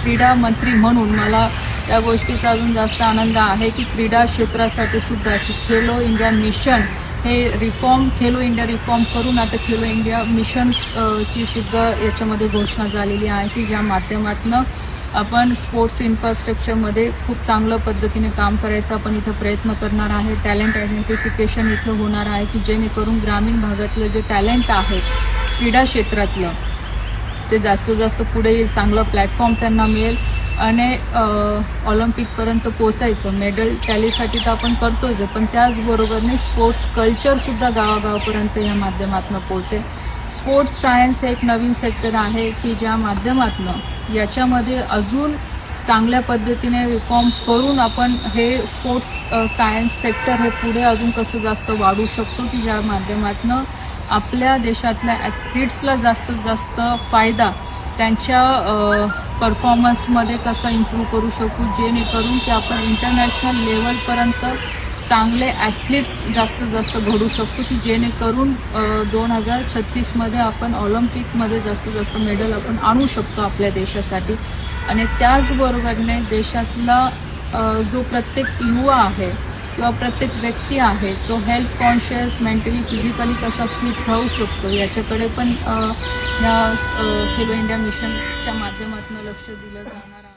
क्रीडा मंत्री म्हणून मला या गोष्टीचा अजून जास्त आनंद आहे की क्रीडा क्षेत्रासाठी सुद्धा खेलो इंडिया मिशन हे खेलो इंडिया रिफॉर्म करून आता खेलो इंडिया मिशन ची सुद्धा याच्यामध्ये घोषणा झालेली आहे की ज्या माध्यमातून आपण स्पोर्ट्स इन्फ्रास्ट्रक्चरमध्ये खूप चांगल्या पद्धतीने काम करायचा आपण इथं प्रयत्न करणार आहे। टॅलेंट आयडेंटिफिकेशन इथं होणार आहे की जेणेकरून ग्रामीण भागातलं जे टॅलेंट आहे क्रीडा क्षेत्रातलं ते जास्तीत जास्त पुढे येईल, चांगलं प्लॅटफॉर्म त्यांना मिळेल आणि ऑलिम्पिकपर्यंत पोचायचं। मेडल टॅलीसाठी तर आपण करतोच आहे, पण त्याचबरोबरने स्पोर्ट्स कल्चरसुद्धा गावागावापर्यंत या माध्यमातून पोचेल। स्पोर्ट्स सायन्स हे एक नवीन सेक्टर आहे की ज्या माध्यमातून याच्यामध्ये अजून चांगल्या पद्धतीने रिफॉर्म करून आपण हे स्पोर्ट्स सायन्स सेक्टर हे पुढे अजून कसं जास्त वाढवू शकतो की ज्या माध्यमातून आपल्या देशातल्या ॲथलीट्सला जास्तीत जास्त फायदा त्यांच्या परफॉर्मन्समध्ये कसा इम्प्रूव्ह करू शकू जेणेकरून की आपण इंटरनॅशनल लेवलपर्यंत चांगले ॲथलीट्स जास्तीत जास्त घडू शकतो की जेणेकरून 2036मध्ये आपण ऑलिम्पिकमध्ये जास्तीत जास्त मेडल आपण आणू शकतो आपल्या देशासाठी। आणि त्याचबरोबरने देशातला जो प्रत्येक युवा आहे किंवा प्रत्येक व्यक्ती आहे तो हेल्थ कॉन्शियस मेंटली फिजिकली कसा फिट राहू शकतो याच्याकडे पण या खेलो इंडिया मिशनच्या माध्यमातून लक्ष दिलं जाणार आहे।